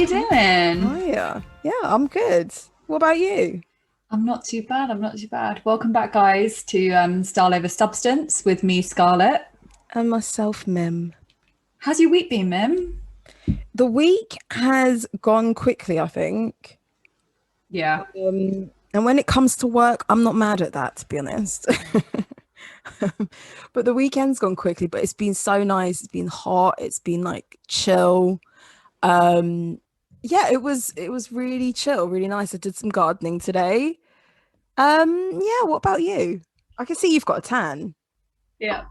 you doing? Hiya. Yeah, I'm good. What about you? I'm not too bad. I'm not too bad. Welcome back, guys, to Style Over Substance with me, Scarlett. And myself, Mim. How's your week been, Mim? The week has gone quickly, I think. Yeah. And when it comes to work, I'm not mad at that, to be honest. But the weekend's gone quickly, but it's been so nice. It's been hot. It's been like chill. Um, yeah, it was really chill, really nice. I did some gardening today. Yeah, what about you? I can see you've got a tan. Yeah.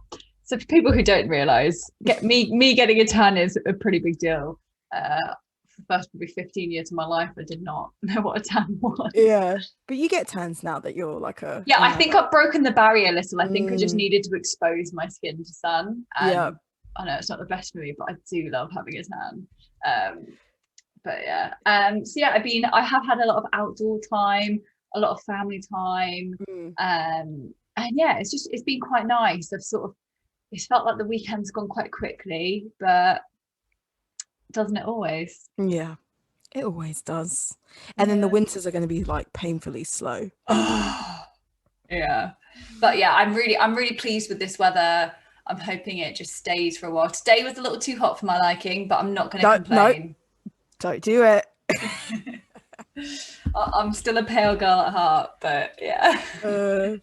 So for people who don't realise, get me getting a tan is a pretty big deal. For the first probably 15 years of my life, I did not know what a tan was. Yeah, but you get tans now that you're like Yeah, an I think I've broken the barrier a little. I think I just Mm, needed to expose my skin to sun. yeah. And I know it's not the best for me, but I do love having a tan. Um, but yeah. So yeah, I have had a lot of outdoor time, a lot of family time. Mm, And yeah, it's been quite nice. It's felt like the weekend's gone quite quickly, but doesn't it always? yeah, it always does. And then the Yeah. winters are going to be like painfully slow. Yeah. But yeah, I'm really pleased with this weather. I'm hoping it just stays for a while. Today was a little too hot for my liking, but I'm not going to No, no, complain. don't do it. I'm still a pale girl at heart, but yeah. Uh,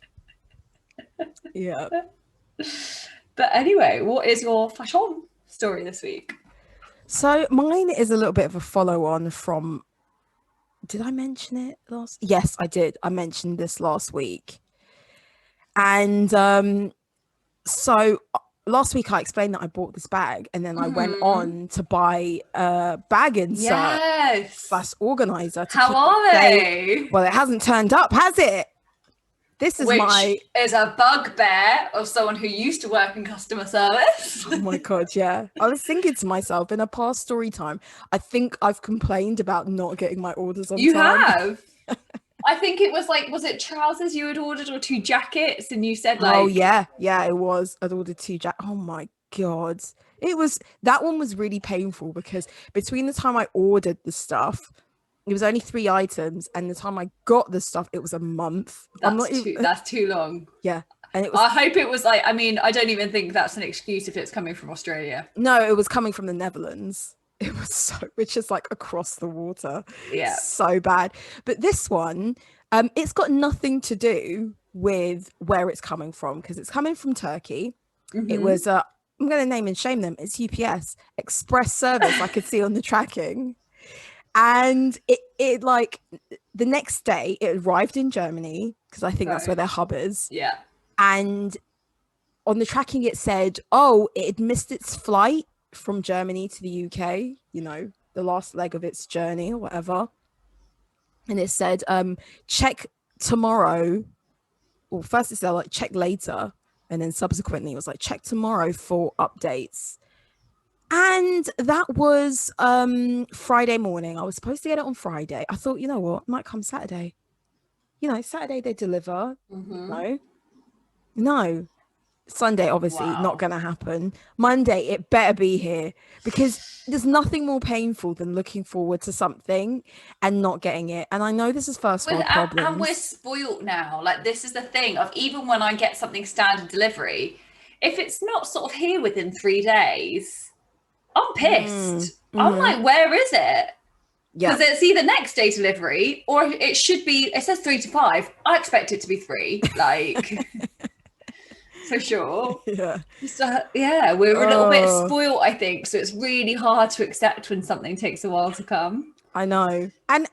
yeah. But anyway, what is your fashion story this week? So mine is a little bit of a follow on from. Did I mention it last? Yes, I did. I mentioned this last week. And so last week I explained that I bought this bag and then I went Mhm. on to buy a bag insert Yes. slash organizer to How keep it are safe. they? Well, it hasn't turned up, has it? This is my Which is a bugbear of someone who used to work in customer service. oh my god, yeah. I was thinking to myself in a past story time, I think I've complained about not getting my orders on You time. have. I think it was like, was it trousers you had ordered or two jackets? And you said Oh like, yeah, yeah, it was. I'd ordered two jack. Oh my god, it was that one was really painful because between the time I ordered the stuff, it was only 3 items, and the time I got the stuff, it was a month. I'm not even. that's too long. Yeah, and it was I hope it was like, I mean, I don't even think that's an excuse if it's coming from Australia. no, it was coming from the Netherlands. It was so, which is like across the water, Yeah. so bad. But this one, it's got nothing to do with where it's coming from because it's coming from Turkey. It Mm-hmm. was I'm going to name and shame them. It's UPS Express service. I could see on the tracking, and it like the next day it arrived in Germany because I think that's where Right. their hub is. Yeah. And on the tracking it said, oh, it had missed its flight from Germany to the UK. You know, the last leg of its journey or whatever. And it said, check tomorrow. Well, first it said like check later, and then subsequently it was like check tomorrow for updates. And that was Friday morning. I was supposed to get it on Friday. I thought, you know what, it might come Saturday. You know, Saturday they deliver. Mm-hmm. No. Sunday, obviously, not Wow. gonna happen. Monday, it better be here because there's nothing more painful than looking forward to something and not getting it. And I know this is first world And we're problems. spoilt now. Like, this is the thing of even when I get something standard delivery, if it's not sort of here within 3 days, I'm Mm, pissed. I'm mhm. like, where is it? Yeah, Because it's either next day delivery or it should be, it says 3 to 5. I expect it to be 3, like, for sure. yeah. So, yeah, we're a little bit Oh, spoiled, I think. So it's really hard to accept when something takes a while to come. I know. And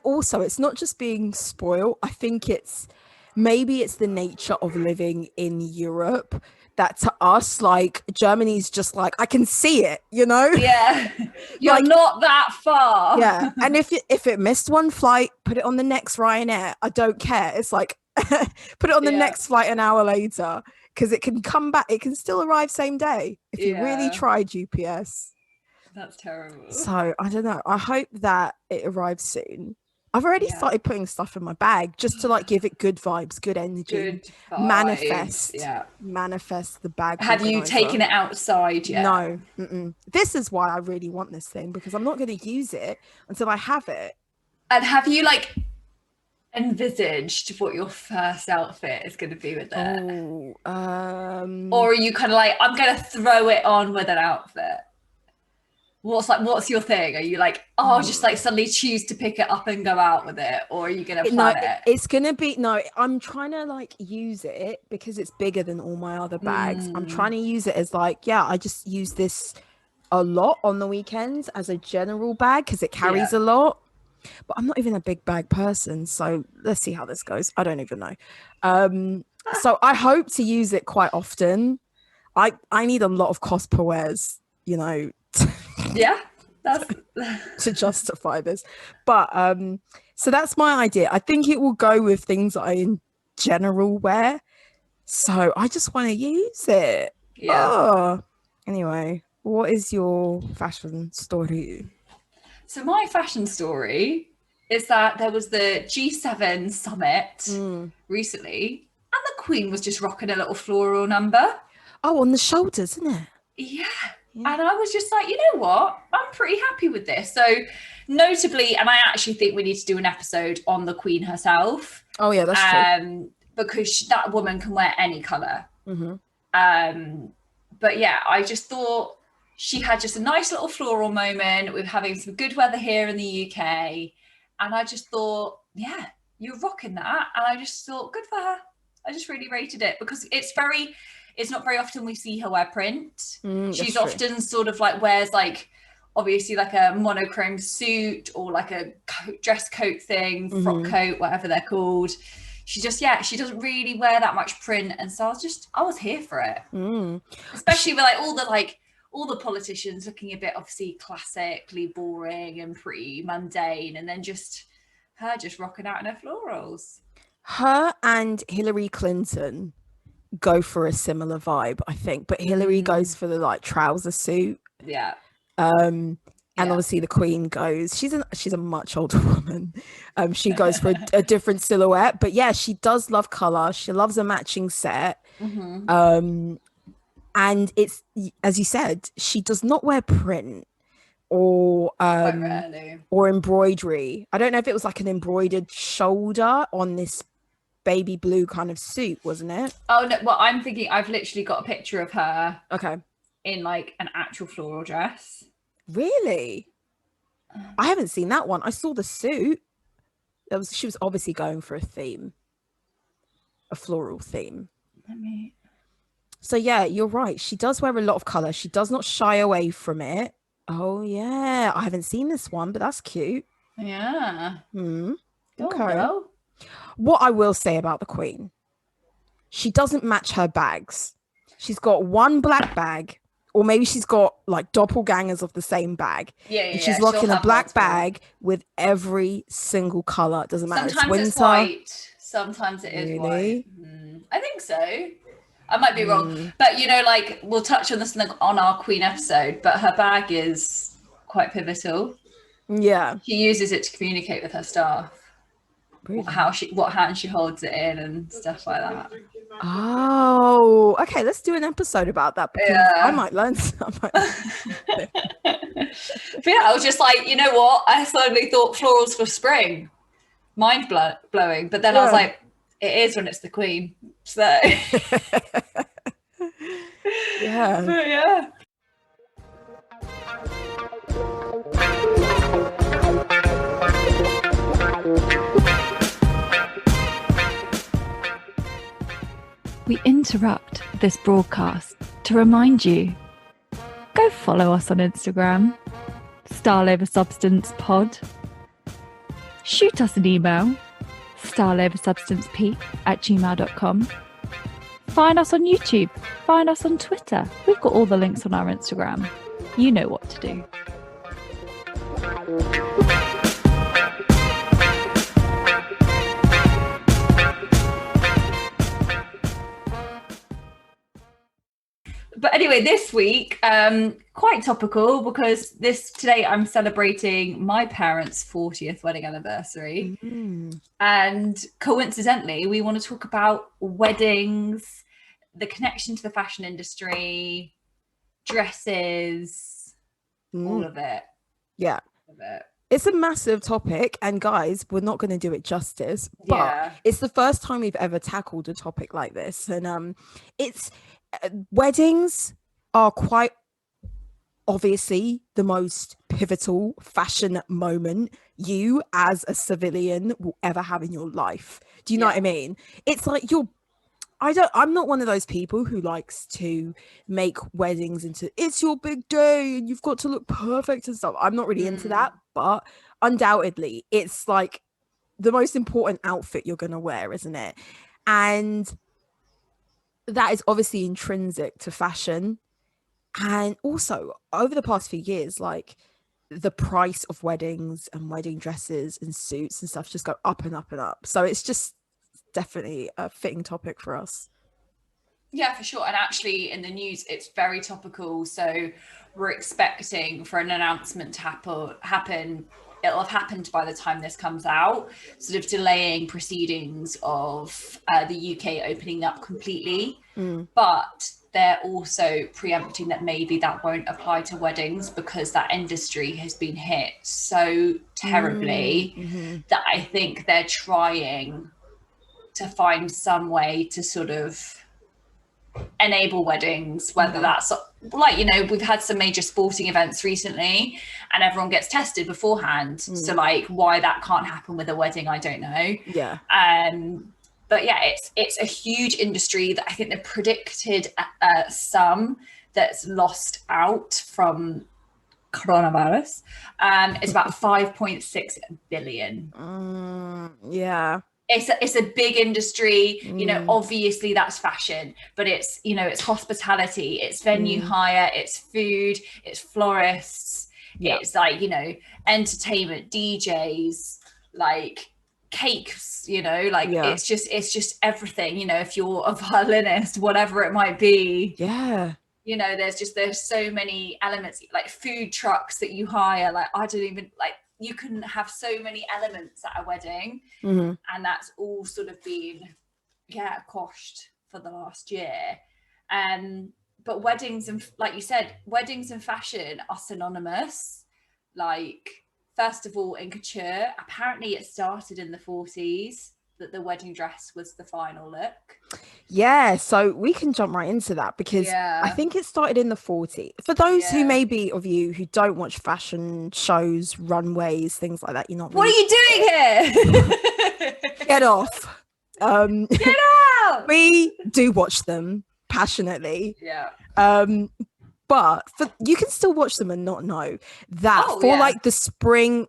also it's not just being spoiled. I think it's maybe it's the nature of living in Europe that to us, like Germany's just like, I can see it, you know? Yeah, you're Like, not that far. yeah. And if it missed one flight, put it on the next Ryanair. I don't care. It's like put it on the Yeah, next flight an hour later because it can come back. It can still arrive same day if you really yeah, tried UPS. that's terrible. So I don't know. I hope that it arrives soon. I've already started putting stuff in my bag just to like give it good vibes, good energy, Good vibes. manifest the bag. Have you taken it outside yet? No. This is why I really want this thing, because I'm not going to use it until I have it. And have you like envisaged what your first outfit is going to be with it? Or are you kind of like, I'm going to throw it on with an outfit? What's your thing? Are you like, just like suddenly choose to pick it up and go out with it? Or are you going to plan it? It's going to be, I'm trying to like use it because it's bigger than all my other bags. I'm trying to use it as like, I just use this a lot on the weekends as a general bag because it carries a lot. But I'm not even a big bag person. So let's see how this goes. I don't even know. So I hope to use it quite often. I need a lot of cost per wears, you know, that's to justify this. But so that's my idea. I think it will go with things that I in general wear. So I just want to use it. Anyway, what is your fashion story? So my fashion story is that there was the G7 summit recently, and the Queen was just rocking a little floral number. Oh, on the shoulders, isn't it? Yeah. And I was just like, you know what? I'm pretty happy with this. So notably, and I actually think we need to do an episode on the Queen herself. Oh, yeah, that's true. Because that woman can wear any colour. But yeah, I just thought she had just a nice little floral moment with having some good weather here in the UK. And I just thought, you're rocking that. And I just thought, good for her. I just really rated it because it's not very often we see her wear print. She's often sort of like wears like, obviously like a monochrome suit or like a dress coat thing, frock coat, whatever they're called. She just, she doesn't really wear that much print. And so I was here for it. Especially with like all the politicians looking a bit obviously classically boring and pretty mundane. And then just her just rocking out in her florals. Her and Hillary Clinton go for a similar vibe, I think, but Hillary goes for the like trouser suit. And obviously the Queen goes, she's a much older woman. She goes for a different silhouette, but she does love color. She loves a matching set. And it's, as you said, she does not wear print or embroidery. I don't know if it was like an embroidered shoulder on this baby blue kind of suit, wasn't it? Oh no, well, I'm thinking I've literally got a picture of her in like an actual floral dress. Really? I haven't seen that one. I saw the suit. She was obviously going for a theme, a floral theme. So you're right, she does wear a lot of color. She does not shy away from it. I haven't seen this one, but that's cute. Okay. What I will say about the Queen, she doesn't match her bags. She's got one black bag, or maybe she's got like doppelgangers of the same bag. And she's rocking a black bag with every single color. It doesn't matter. Sometimes it's white. Sometimes it is white. I think so. I might be wrong. But, you know, like we'll touch on this on our Queen episode, but her bag is quite pivotal. She uses it to communicate with her staff. Really? What hand she holds it in and stuff like that. Oh, okay. Let's do an episode about that because I might learn something. But I was just like, you know what? I suddenly thought florals for spring. Mind blowing. But then I was like, it is when it's the Queen. So But We interrupt this broadcast to remind you, go follow us on Instagram, Style Over Substance Pod. Shoot us an email, styleoversubstancepeak@gmail.com. Find us on YouTube, find us on Twitter. We've got all the links on our Instagram. You know what to do. But anyway, this week, quite topical because today I'm celebrating my parents' 40th wedding anniversary. And coincidentally, we want to talk about weddings, the connection to the fashion industry, dresses, all of it. Yeah. All of it. It's a massive topic, and guys, we're not going to do it justice, but it's the first time we've ever tackled a topic like this. And it's weddings are quite obviously the most pivotal fashion moment you as a civilian will ever have in your life. Do you know what I mean? It's like I'm not one of those people who likes to make weddings into it's your big day and you've got to look perfect and stuff. I'm not really into that, but undoubtedly it's like the most important outfit you're going to wear, isn't it? And that is obviously intrinsic to fashion. And also over the past few years, like the price of weddings and wedding dresses and suits and stuff just go up and up and up. So it's just definitely a fitting topic for us. Yeah, for sure. And actually in the news, it's very topical. So we're expecting for an announcement to happen. It'll have happened by the time this comes out, sort of delaying proceedings of the UK opening up completely. But they're also preempting that maybe that won't apply to weddings because that industry has been hit so terribly that I think they're trying to find some way to sort of enable weddings, whether that's like, you know, we've had some major sporting events recently and everyone gets tested beforehand. So like why that can't happen with a wedding, I don't know. But yeah, it's a huge industry that I think they predicted some that's lost out from coronavirus. It's about 5.6 billion. It's a big industry, you know, obviously that's fashion, but it's, you know, it's hospitality, it's venue hire, it's food, it's florists, it's like, you know, entertainment, DJs, like cakes, you know, like it's just everything, you know, if you're a violinist, whatever it might be. You know, there's so many elements, like food trucks that you hire, like I don't even like, you can have so many elements at a wedding, and that's all sort of been quashed for the last year. But weddings and, like you said, weddings and fashion are synonymous. Like, first of all, in couture, apparently it started in the 40s that the wedding dress was the final look. So we can jump right into that because I think it started in the 40s. For those who maybe of you who don't watch fashion shows, runways, things like that, you're not What are you doing here? Get off. Get out. We do watch them passionately. But you can still watch them and not know that like the spring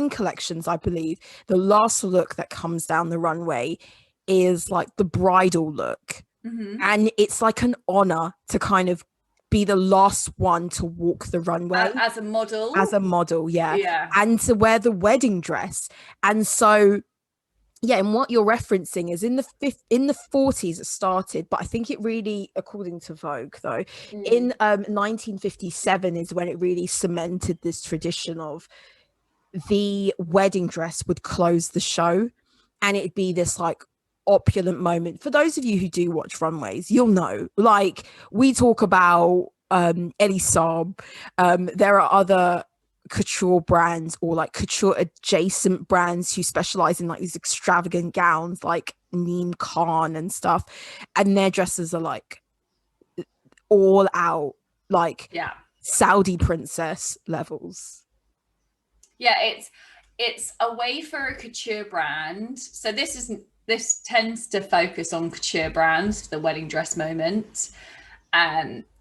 collections, I believe the last look that comes down the runway is like the bridal look, and it's like an honor to kind of be the last one to walk the runway as a model, and to wear the wedding dress. And so and what you're referencing is in the 40s it started, but I think it really, according to Vogue though, in 1957 is when it really cemented this tradition of the wedding dress would close the show, and it'd be this like opulent moment. For those of you who do watch runways, you'll know, like we talk about Elie Saab, there are other couture brands or like couture adjacent brands who specialize in like these extravagant gowns like Neem Khan and stuff, and their dresses are like all out, like Saudi princess levels. It's a way for a couture brand. So this tends to focus on couture brands, the wedding dress moment.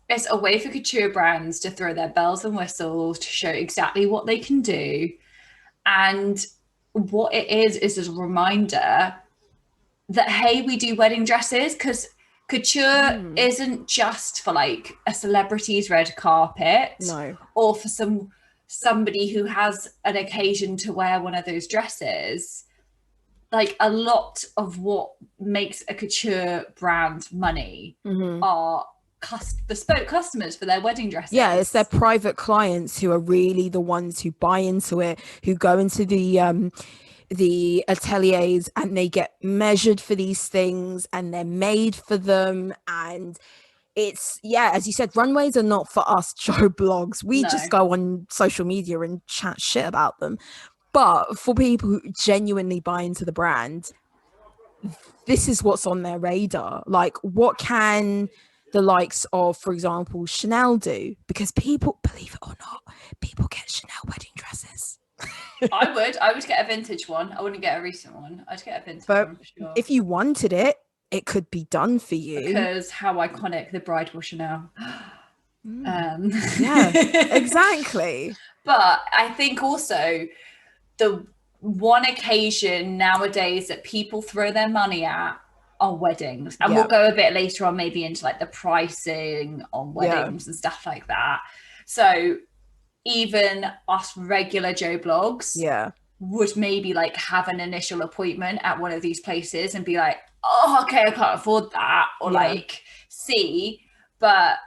It's a way for couture brands to throw their bells and whistles to show exactly what they can do. And what it is a reminder that, hey, we do wedding dresses, because couture isn't just for like a celebrity's red carpet or for somebody who has an occasion to wear one of those dresses. Like a lot of what makes a couture brand money are bespoke customers for their wedding dresses. Yeah, it's their private clients who are really the ones who buy into it, who go into the ateliers and they get measured for these things and they're made for them. And it's, yeah, as you said, runways are not for us Joe blogs. We just go on social media and chat shit about them. But for people who genuinely buy into the brand, this is what's on their radar. Like, what can the likes of, for example, Chanel do? Because people, believe it or not, people get Chanel wedding dresses. I would get a vintage one. I wouldn't get a recent one. I'd get a vintage one for sure. If you wanted it, it could be done for you. Because how iconic the bride was Chanel. Yeah, exactly. But I think also the one occasion nowadays that people throw their money at are weddings. And we'll go a bit later on maybe into like the pricing on weddings and stuff like that. So even us regular Joe blogs would maybe like have an initial appointment at one of these places and be like, oh, okay, I can't afford that, or like see, but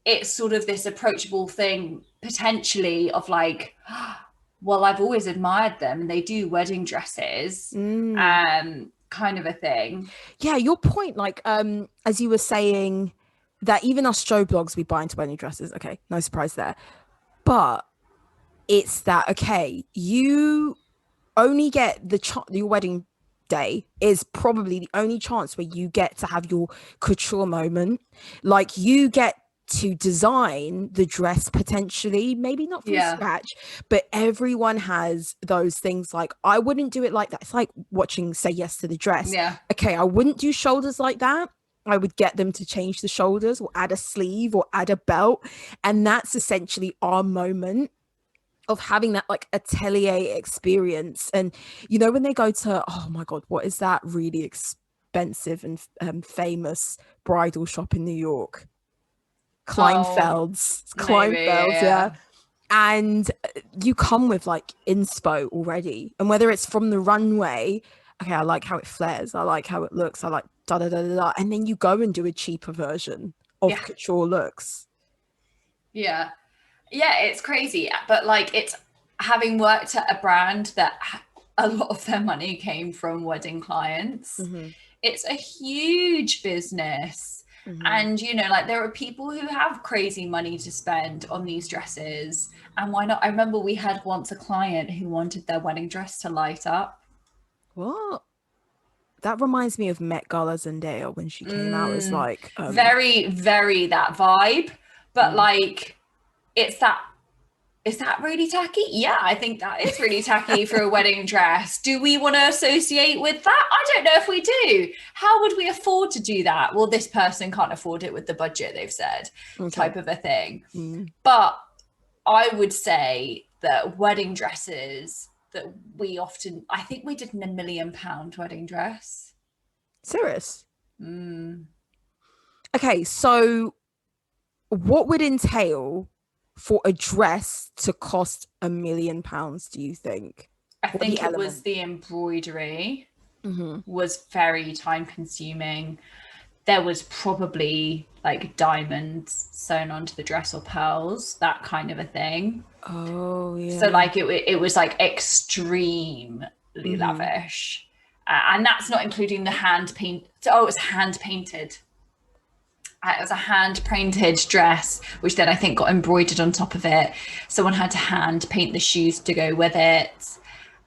it's sort of this approachable thing potentially of like, well, I've always admired them and they do wedding dresses, kind of a thing. Yeah, your point, like as you were saying, that even us Joe blogs, we buy into wedding dresses. Okay, no surprise there. But it's that, okay, you only get your wedding day is probably the only chance where you get to have your couture moment. Like, you get to design the dress potentially, maybe not from scratch, but everyone has those things. Like, I wouldn't do it like that. It's like watching Say Yes to the Dress. Okay, I wouldn't do shoulders like that. I would get them to change the shoulders or add a sleeve or add a belt, and that's essentially our moment of having that like atelier experience. And you know, when they go to, oh my god, what is that really expensive and famous bridal shop in New York? Kleinfeld's. And you come with like inspo already, and whether it's from the runway, okay, I like how it flares, I like how it looks, I like da da da da da, and then you go and do a cheaper version of couture looks. It's crazy. But like, it's having worked at a brand that a lot of their money came from wedding clients, it's a huge business. And you know, like, there are people who have crazy money to spend on these dresses, and why not? I remember we had once a client who wanted their wedding dress to light up. What? That reminds me of Met Gala Zendaya when she came out as like very, very that vibe. But like, is that really tacky? Yeah, I think that is really tacky for a wedding dress. Do we want to associate with that? I don't know if we do. How would we afford to do that? Well, this person can't afford it with the budget, they've said, type of a thing. But I would say that wedding dresses that we often, I think we did a £1 million wedding dress. Serious? Okay, so what would entail for a dress to cost £1 million, do you think? I think it was the embroidery was very time consuming. There was probably like diamonds sewn onto the dress or pearls, that kind of a thing. Oh yeah. So like it was like extremely lavish, and that's not including the hand paint. Oh, it was hand painted. It was a hand-painted dress, which then I think got embroidered on top of it. Someone had to hand paint the shoes to go with it.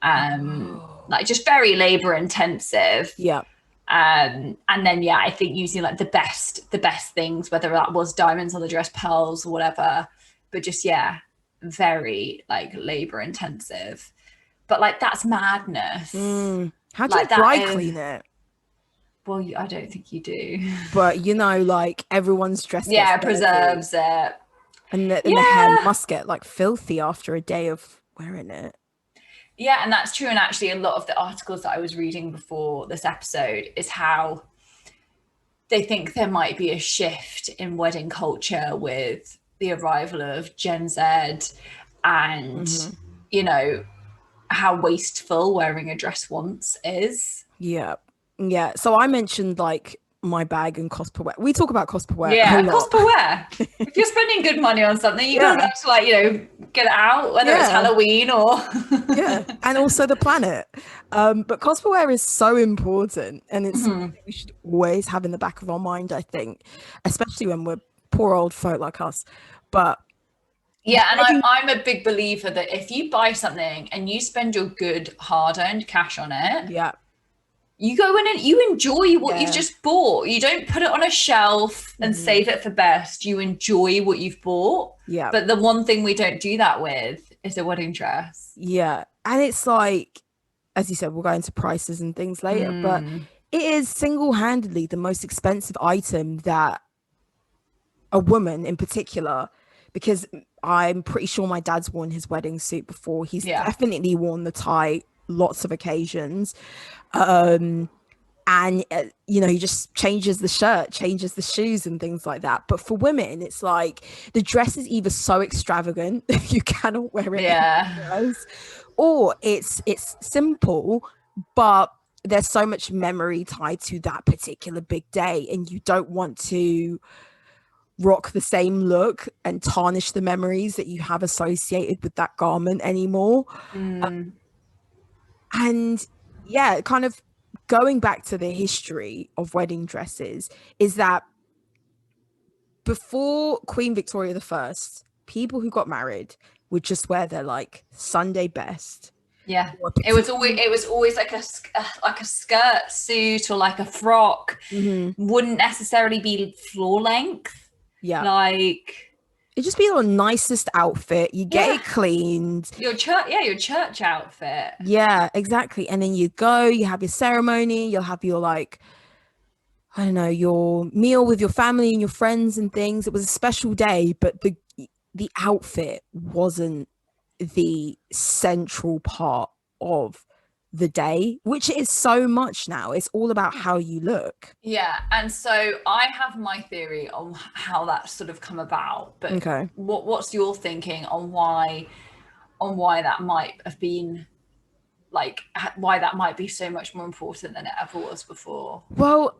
Like, just very labor-intensive. Yeah. And then, I think using like the best things, whether that was diamonds on the dress, pearls, or whatever. But just, very like labor-intensive. But like, that's madness. How do you dry clean it? Well, I don't think you do. But, you know, like, everyone's dressed. Yeah, preserves it. And the hair must get, like, filthy after a day of wearing it. Yeah, and that's true. And actually, a lot of the articles that I was reading before this episode is how they think there might be a shift in wedding culture with the arrival of Gen Z and, you know, how wasteful wearing a dress once is. Yeah. So I mentioned like my bag and cost per wear. We talk about cost per wear. Yeah, a lot. cost per wear. If you're spending good money on something, you don't have to like, get it out, whether it's Halloween or and also the planet. But cost per wear is so important, and it's something we should always have in the back of our mind, I think, especially when we're poor old folk like us. But yeah, and I'm a big believer that if you buy something and you spend your good hard-earned cash on it, you go in and you enjoy what you've just bought. You don't put it on a shelf and save it for best. You enjoy what you've bought. Yeah. But the one thing we don't do that with is a wedding dress. Yeah. And it's like, as you said, we'll go into prices and things later, but it is single-handedly the most expensive item that a woman in particular, because I'm pretty sure my dad's worn his wedding suit before. He's definitely worn the tie lots of occasions. And he just changes the shirt, changes the shoes and things like that. But for women, it's like the dress is either so extravagant you cannot wear it else, or it's simple, but there's so much memory tied to that particular big day, and you don't want to rock the same look and tarnish the memories that you have associated with that garment anymore. And kind of going back to the history of wedding dresses is that before Queen Victoria I, people who got married would just wear their like Sunday best. Yeah, it was always like a skirt suit or like a frock. Wouldn't necessarily be floor length. Yeah, like it'd just be your nicest outfit. You get it cleaned. Your church outfit. Yeah, exactly. And then you go, you have your ceremony, you'll have your like, I don't know, your meal with your family and your friends and things. It was a special day, but the outfit wasn't the central part of the day, which is so much now. It's all about how you look. Yeah, and so I have my theory on how that's sort of come about, but what's your thinking on why that might have been, like, why that might be so much more important than it ever was before? Well,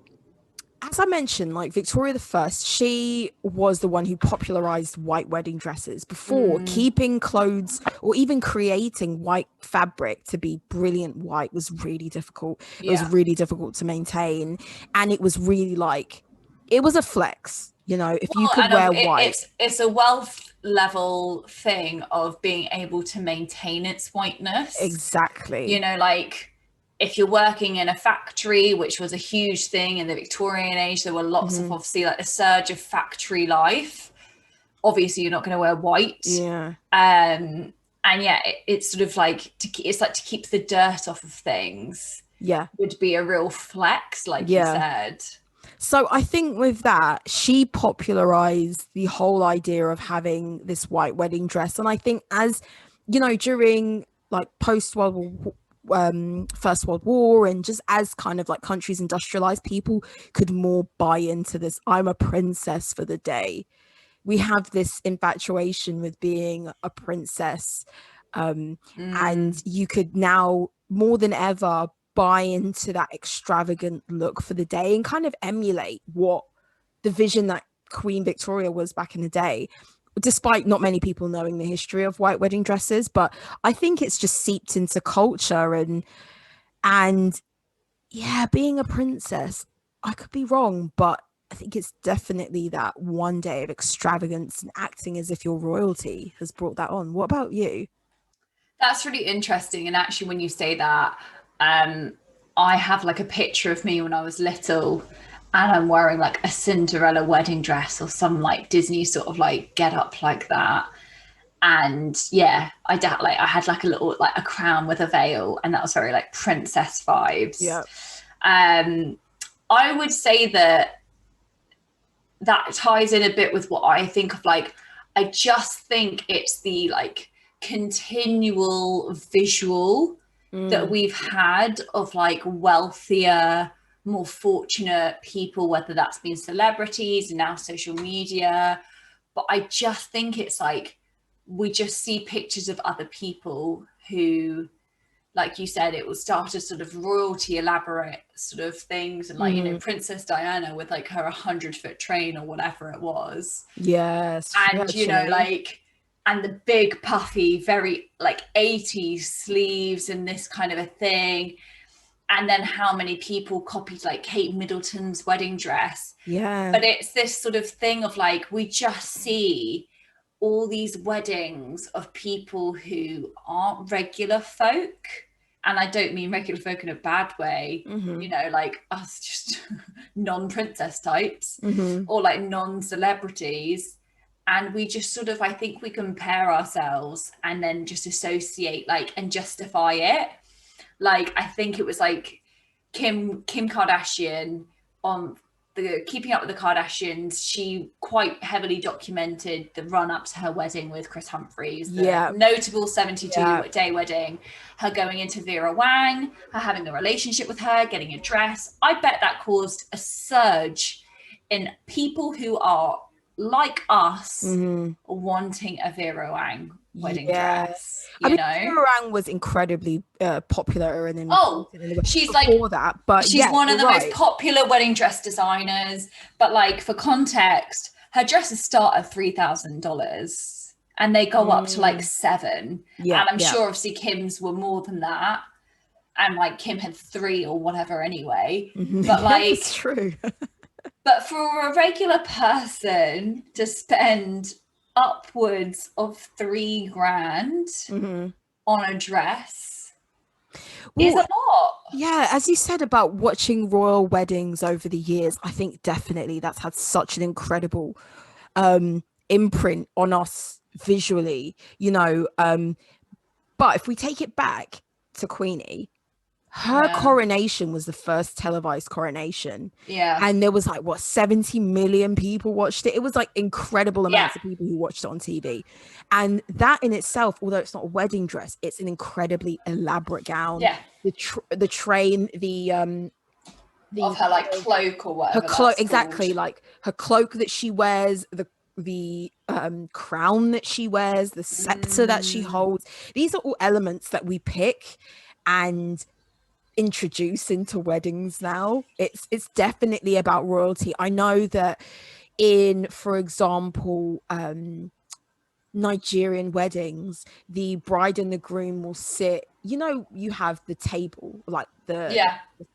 as I mentioned, like Victoria I, she was the one who popularized white wedding dresses. Before, keeping clothes or even creating white fabric to be brilliant white was really difficult. It was really difficult to maintain. And it was really like, it was a flex, if you could wear white. It's a wealth level thing of being able to maintain its whiteness. Exactly. Like, if you're working in a factory, which was a huge thing in the Victorian age, there were lots of, obviously, like a surge of factory life. Obviously, you're not going to wear white. Yeah. It's sort of like to keep the dirt off of things. Yeah. Would be a real flex, like you said. So I think with that, she popularized the whole idea of having this white wedding dress. And I think as, during like First World War, and just as kind of like countries industrialized, people could more buy into this I'm a princess for the day. We have this infatuation with being a princess, and you could now more than ever buy into that extravagant look for the day and kind of emulate what the vision that Queen Victoria was back in the day, despite not many people knowing the history of white wedding dresses. But I think it's just seeped into culture, and being a princess, I could be wrong, but I think it's definitely that one day of extravagance and acting as if you're royalty has brought that on. What about you? That's really interesting. And actually, when you say that, I have like a picture of me when I was little, and I'm wearing like a Cinderella wedding dress or some like Disney sort of like get up like that. And I had like a little, like a crown with a veil, and that was very like princess vibes. Yeah. I would say that ties in a bit with what I think of. Like, I just think it's the like continual visual that we've had of like wealthier, more fortunate people, whether that's been celebrities and now social media. But I just think it's like we just see pictures of other people who like you said, it was started sort of royalty elaborate sort of things, and like you know, Princess Diana with like her 100-foot train or whatever it was. Yes, And you know, like, and the big puffy, very like 80s sleeves and this kind of a thing. And then how many people copied like Kate Middleton's wedding dress. Yeah. But it's this sort of thing of like, we just see all these weddings of people who aren't regular folk. And I don't mean regular folk in a bad way, you know, like us just non-princess types or like non-celebrities. And we just sort of, I think we compare ourselves and then just associate like and justify it. Like, I think it was like Kim Kardashian on the Keeping Up with the Kardashians. She quite heavily documented the run up to her wedding with Chris Humphries, the notable 72-day wedding, her going into Vera Wang, her having a relationship with her, getting a dress. I bet that caused a surge in people who are like us wanting a Vera Wang wedding dress. You know, Vera Wang was incredibly popular and she's before like that, but she's one of the most popular wedding dress designers. But like for context, her dresses start at $3,000 and they go up to like $7,000. And I'm sure obviously Kim's were more than that. And like Kim had 3 or whatever anyway. But like it's true. But for a regular person to spend upwards of $3,000 on a dress is a lot. Yeah, as you said about watching royal weddings over the years, I think definitely that's had such an incredible imprint on us visually, you know. But if we take it back to Queenie, her coronation was the first televised coronation. Yeah. And there was like, what, 70 million people watched it. It was like incredible amounts of people who watched it on TV. And that in itself, although it's not a wedding dress, it's an incredibly elaborate gown. Yeah. The train, the of her like cloak or whatever. Her cloak, exactly, like her cloak that she wears, the crown that she wears, the scepter that she holds. These are all elements that we pick and introduce into weddings now. It's definitely about royalty. I know that in, for example, Nigerian weddings, the bride and the groom will sit, you know, you have the table, like the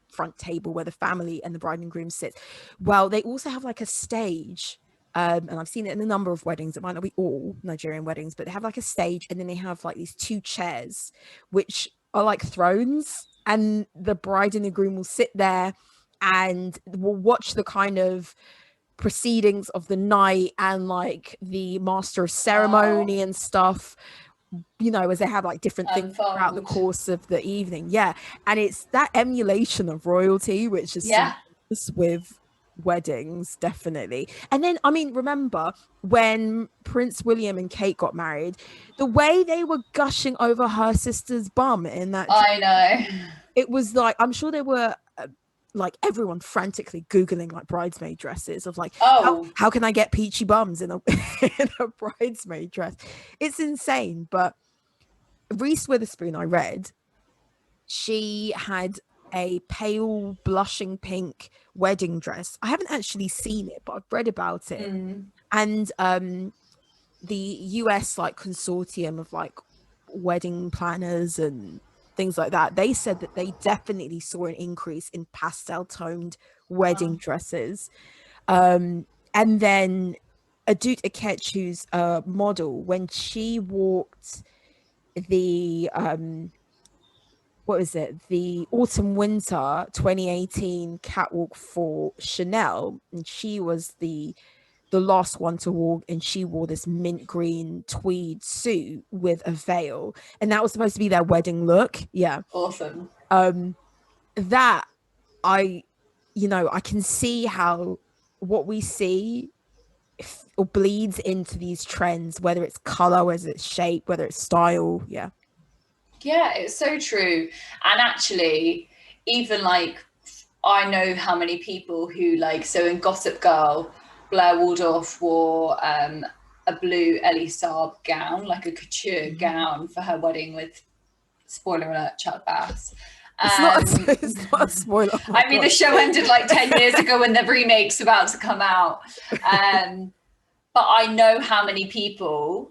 front table where the family and the bride and groom sit. Well, they also have like a stage, and I've seen it in a number of weddings. It might not be all Nigerian weddings, but they have like a stage, and then they have like these 2 chairs which are like thrones, and the bride and the groom will sit there and will watch the kind of proceedings of the night, and like the master of ceremony and stuff, you know, as they have like different things throughout the course of the evening. And it's that emulation of royalty which is with weddings, definitely. And then, I mean, remember when Prince William and Kate got married, the way they were gushing over her sister's bum in that I know, it was like, I'm sure they were like everyone frantically googling like bridesmaid dresses of like, how can I get peachy bums in a in a bridesmaid dress. It's insane. But Reese Witherspoon, I read, she had a pale blushing pink wedding dress. I haven't actually seen it, but I've read about it. And the US like consortium of like wedding planners and things like that, they said that they definitely saw an increase in pastel toned wedding dresses. And then Adut Akech, who's a model, when she walked the the autumn winter 2018 catwalk for Chanel, and she was the last one to walk, and she wore this mint green tweed suit with a veil, and that was supposed to be their wedding look. Awesome. That I can see how what we see or bleeds into these trends, whether it's color, whether it's shape, whether it's style. Yeah, it's so true. And actually, even like, I know how many people who like, so in Gossip Girl, Blair Waldorf wore a blue Ellie Saab gown, like a couture gown for her wedding with Spoiler alert, Chuck Bass. It's not a spoiler. Oh I mean, the show ended like 10 years ago when the remake's about to come out. But I know how many people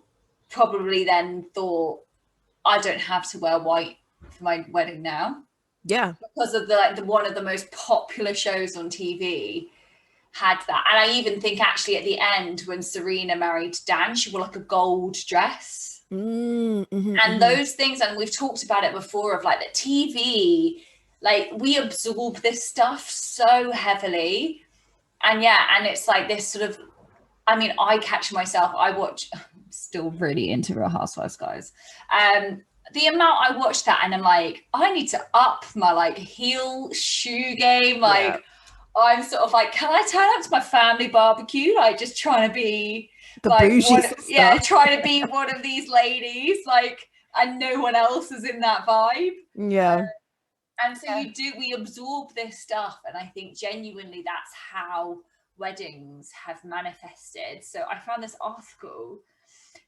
probably then thought, I don't have to wear white for my wedding now. Yeah. Because of the one of the most popular shows on TV had that. And I even think actually at the end when Serena married Dan, she wore like a gold dress. And those things, and we've talked about it before, of like the TV, like we absorb this stuff so heavily. And and it's like this sort of, I mean, I catch myself, I'm still really into Real Housewives, guys. The amount I watch that and I'm like, I need to up my like heel shoe game. Like I'm sort of like, can I turn up to my family barbecue? Like just trying to be the like bougie trying to be one of these ladies, like, and no one else is in that vibe. And so we absorb this stuff, and I think genuinely that's how weddings have manifested. So I found this article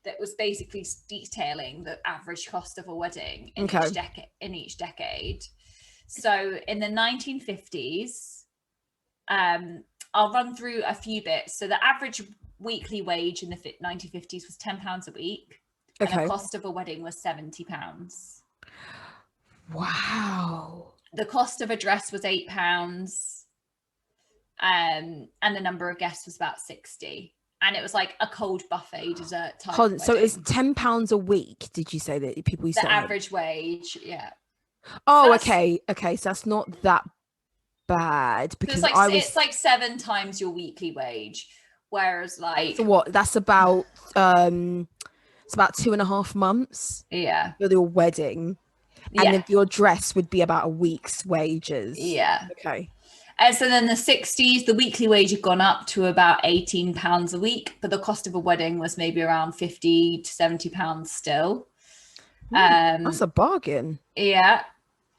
that was basically detailing the average cost of a wedding in each decade. So in the 1950s, I'll run through a few bits. So the average weekly wage in the 1950s was £10 a week, and the cost of a wedding was £70. Wow. The cost of a dress was £8, and the number of guests was about 60. And it was like a cold buffet dessert type. Hold on, so it's £10 a week, did you say that people used to? The average wage, Oh, okay. So that's not that bad, because it's like 7 times your weekly wage, whereas like so what? That's about it's about 2.5 months. Yeah. For your wedding, and if your dress would be about a week's wages. Yeah. Okay. And so then the 60s, the weekly wage had gone up to about £18 a week, but the cost of a wedding was maybe around £50 to £70 still. That's a bargain. Yeah.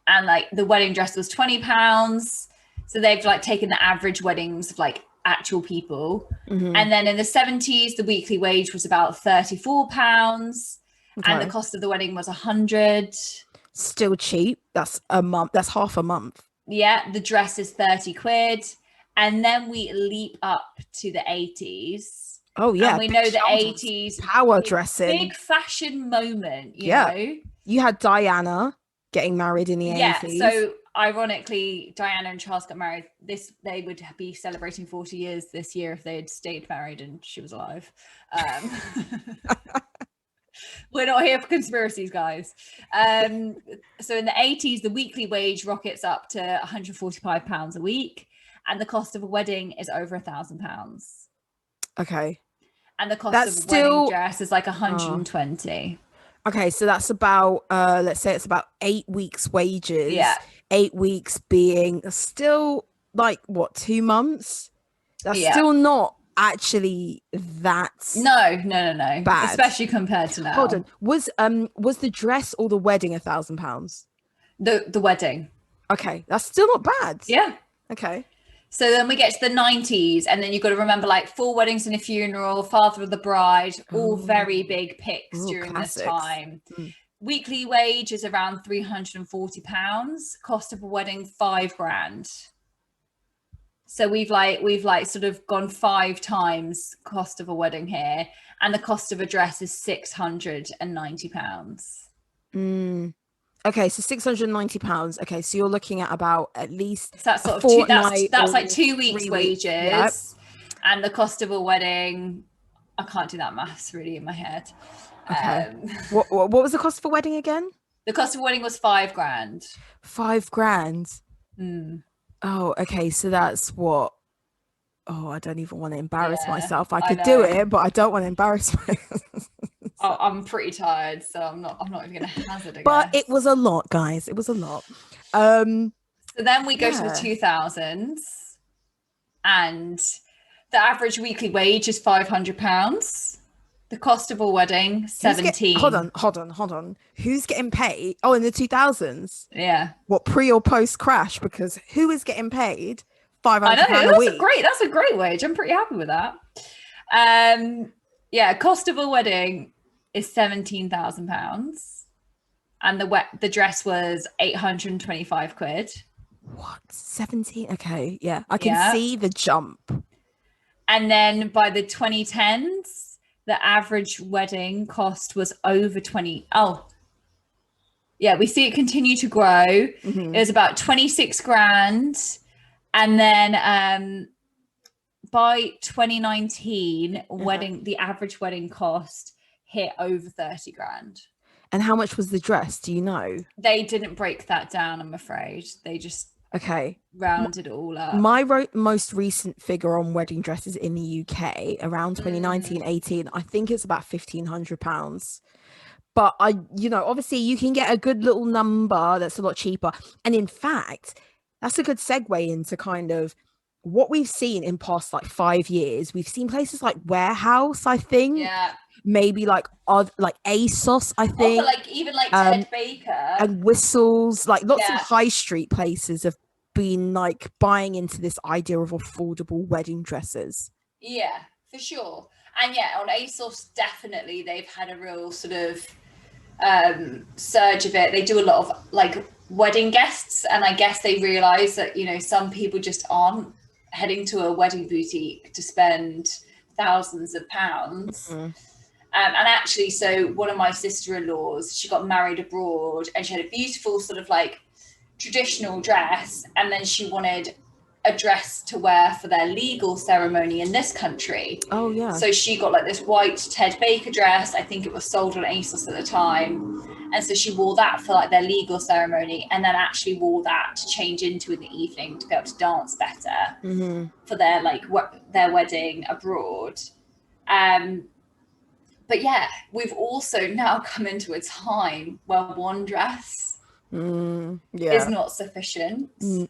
And like the wedding dress was £20. So they've like taken the average weddings of like actual people. And then in the 70s, the weekly wage was about £34. And the cost of the wedding was £100. Still cheap. That's a month. That's half a month. Yeah, the dress is 30 quid. And then we leap up to the 80s. Oh, yeah. And we know the 80s. Power dressing. Big fashion moment, you know? You had Diana getting married in the 80s. Yeah, so ironically, Diana and Charles got married. They would be celebrating 40 years this year if they had stayed married and she was alive. We're not here for conspiracies, guys. So in the 80s, the weekly wage rockets up to £145 a week, and the cost of a wedding is over £1,000. Okay. And the cost of a wedding dress is like 120. Okay, so that's about let's say it's about 8 weeks' wages. Yeah. 8 weeks being still like what, 2 months? That's still not actually that no bad, especially compared to now. Hold on, was the dress or the wedding £1,000? The wedding. Okay, that's still not bad. Yeah. Okay. So then we get to the 90s, and then you've got to remember like 4 Weddings and a Funeral, Father of the Bride, all very big picks during classics. This time. Weekly wage is around £340. Cost of a wedding £5,000. So we've sort of gone 5 times cost of a wedding here, and the cost of a dress is £690. Okay, so £690. Okay, so you're looking at about at least so that's sort of that's like 2 weeks wages, and the cost of a wedding. I can't do that maths really in my head. Okay. What was the cost of a wedding again? The cost of a wedding was £5,000. £5,000. Oh, okay. So that's what. Oh, I don't even want to embarrass myself. I could do it, but I don't want to embarrass myself. I'm pretty tired, so I'm not even going to hazard it. But it was a lot, guys. It was a lot. So then we go to the 2000s, and the average weekly wage is £500. The cost of a wedding, 17. Hold on. Who's getting paid? Oh, in the 2000s? Yeah. What, pre or post crash? Because who is getting paid £500 a week? That's a great wage. I'm pretty happy with that. Cost of a wedding is £17,000. and the dress was 825 quid. What? 17? Okay, yeah. I can Yeah. see the jump. And then by the 2010s, the average wedding cost was over 20. Oh, yeah, we see it continue to grow. Mhm. It was about 26 grand. And then by 2019, the average wedding cost hit over 30 grand. And how much was the dress? Do you know? They didn't break that down, I'm afraid. They just rounded it all up. My most recent figure on wedding dresses in the UK around 2019-18, I think it's about £1,500. But obviously you can get a good little number that's a lot cheaper. And in fact, that's a good segue into kind of what we've seen in past like 5 years. We've seen places like Warehouse, I think. Yeah. Maybe like ASOS, I think. Oh, but even Ted Baker and Whistles, like lots of high street places have been like buying into this idea of affordable wedding dresses. Yeah, for sure. And yeah, on ASOS, definitely they've had a real sort of surge of it. They do a lot of like wedding guests, and I guess they realize that some people just aren't heading to a wedding boutique to spend thousands of pounds. And actually, so one of my sister-in-laws, she got married abroad, and she had a beautiful sort of like traditional dress, and then she wanted a dress to wear for their legal ceremony in this country. Oh yeah. So she got like this white Ted Baker dress. I think it was sold on ASOS at the time. And so she wore that for like their legal ceremony, and then actually wore that to change into in the evening to be able to dance better for their their wedding abroad. But yeah, we've also now come into a time where one dress is not sufficient. And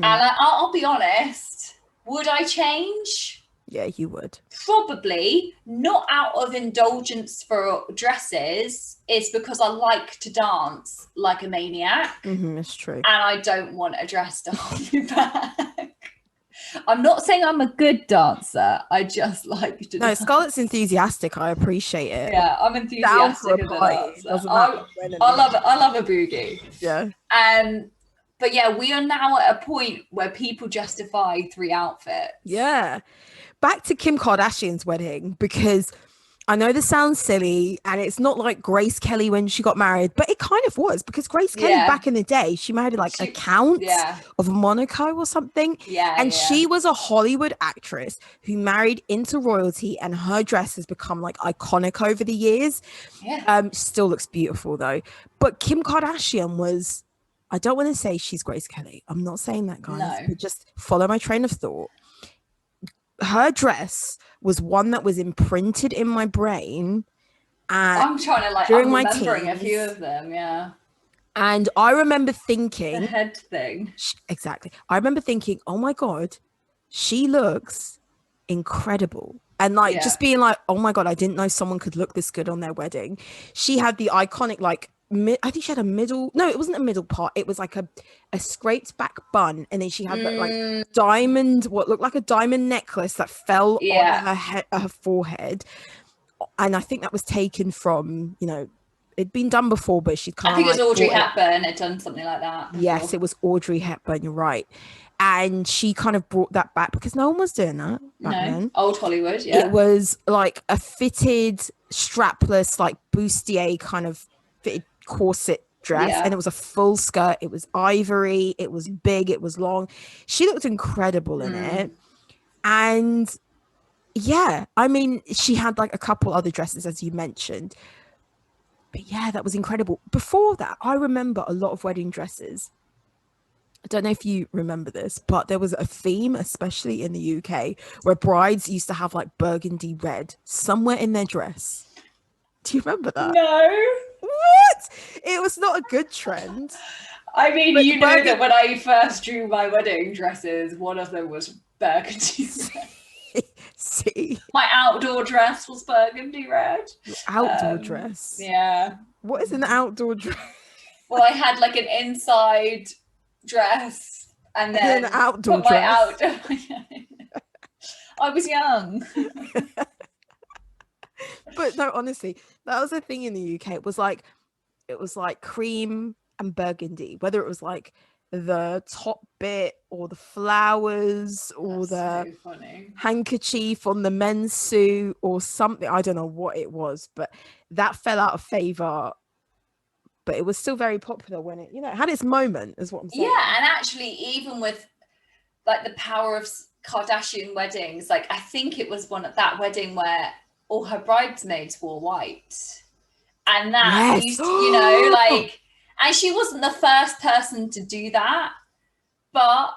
I'll be honest, would I change? Yeah, you would. Probably not out of indulgence for dresses. It's because I like to dance like a maniac. It's true. And I don't want a dress to hold me back. I'm not saying I'm a good dancer. I just like to dance. Scarlett's enthusiastic. I appreciate it. Yeah, I'm enthusiastic as a dancer. I love a boogie. Yeah. But yeah, we are now at a point where people justify 3 outfits. Yeah. Back to Kim Kardashian's wedding, because I know this sounds silly and it's not like Grace Kelly when she got married, but it kind of was, because Grace Kelly back in the day, she married a count of Monaco or something. Yeah. And she was a Hollywood actress who married into royalty, and her dress has become like iconic over the years. Yeah. Still looks beautiful though. But Kim Kardashian was, I don't want to say she's Grace Kelly. I'm not saying that, guys, but just follow my train of thought. Her dress was one that was imprinted in my brain. I'm trying to I'm remembering a few of them, yeah. And I remember thinking, the head thing. Exactly. I remember thinking, oh my God, she looks incredible. And just being like, oh my God, I didn't know someone could look this good on their wedding. She had the iconic I think she had it wasn't a middle part, it was like a scraped back bun, and then she had that diamond, what looked like a diamond necklace that fell on her forehead. And I think that was taken from, it'd been done before, but she'd I think it was Audrey Hepburn had done something like that before. Yes, it was Audrey Hepburn, you're right. And she kind of brought that back, because no one was doing that back then. Old Hollywood. It was like a fitted, strapless, like bustier kind of fitted corset dress, and it was a full skirt. It was ivory, it was big, it was long. She looked incredible in it. And I mean, she had like a couple other dresses, as you mentioned, but that was incredible. Before that, I remember a lot of wedding dresses. I don't know if you remember this, but there was a theme, especially in the UK, where brides used to have like burgundy red somewhere in their dress. Do you remember that? No. What? It was not a good trend. I mean, but you know that when I first drew my wedding dresses, one of them was burgundy red. See? My outdoor dress was burgundy red. Your outdoor dress? Yeah. What is an outdoor dress? Well, I had like an inside dress and then an outdoor dress. I was young. But no, honestly, that was a thing in the UK. It was like, it was like cream and burgundy, whether it was like the top bit or the flowers or That's the so funny. handkerchief on the men's suit or something. I don't know what it was, but that fell out of favor. But it was still very popular when it, it had its moment, is what I'm saying. Yeah, and actually, even with like the power of Kardashian weddings, like I think it was one at that wedding where all her bridesmaids wore white, and that Yes. used to, like, and she wasn't the first person to do that, but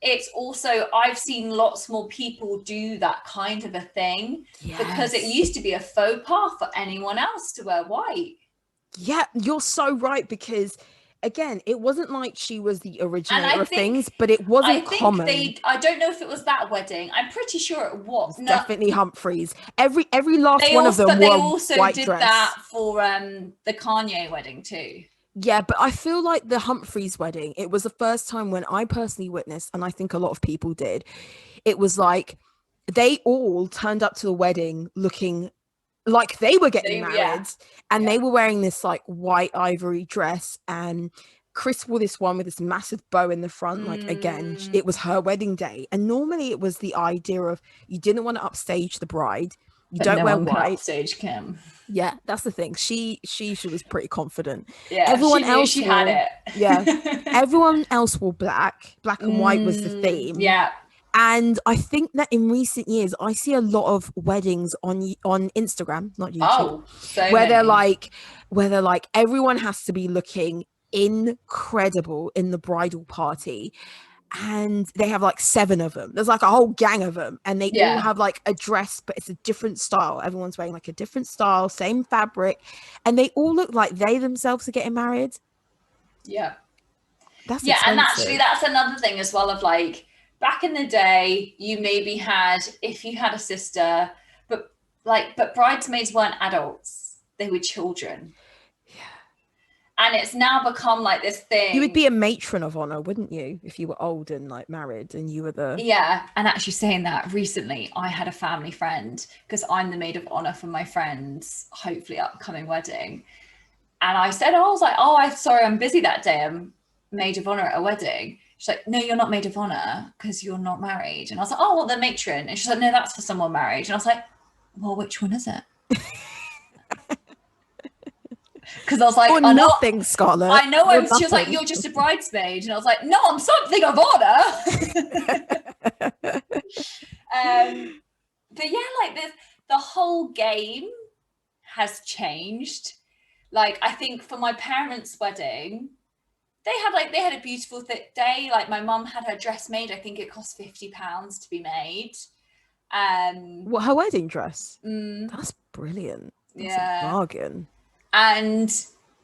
it's also, I've seen lots more people do that kind of a thing, because it used to be a faux pas for anyone else to wear white. Yeah, you're so right, because again, it wasn't like she was the originator of things, but it wasn't common. I don't know if it was that wedding. I'm pretty sure it was. No, definitely Humphreys. Every last one of them They wore also white did dress. that for the Kanye wedding too. Yeah, but I feel like the Humphreys wedding, it was the first time when I personally witnessed, and I think a lot of people did, it was like they all turned up to the wedding looking like they were getting married, and they were wearing this like white ivory dress, and Chris wore this one with this massive bow in the front. Like, again, it was her wedding day, and normally it was the idea of you didn't want to upstage the bride, you don't wear white. Upstage Kim. Yeah, that's the thing. She was pretty confident. Yeah, everyone else she had it. Yeah, everyone else wore black and white was the theme. Yeah. And I think that in recent years, I see a lot of weddings on Instagram, not YouTube, where they're like everyone has to be looking incredible in the bridal party, and they have like 7 of them. There's like a whole gang of them, and they all have like a dress, but it's a different style. Everyone's wearing like a different style, same fabric, and they all look like they themselves are getting married. Yeah, that's expensive. And actually, that's another thing as well of like, back in the day, you maybe had, if you had a sister, but bridesmaids weren't adults; they were children. Yeah, and it's now become like this thing. You would be a matron of honor, wouldn't you, if you were old and like married, and you were the And actually, saying that, recently, I had a family friend, because I'm the maid of honor for my friend's hopefully upcoming wedding, and I said, sorry, I'm busy that day. I'm maid of honor at a wedding. She's like, no, you're not maid of honor because you're not married. And I was like, oh, well, the matron. And she's like, no, that's for someone married. And I was like, well, which one is it? Because I was like, nothing, Scarlett. I know. She was like, you're just a bridesmaid. And I was like, no, I'm something of honor. But yeah, like the whole game has changed. Like, I think for my parents' wedding, they had a beautiful thick day. Like, my mum had her dress made. I think it cost £50 to be made. What, her wedding dress? That's brilliant. That's a bargain. And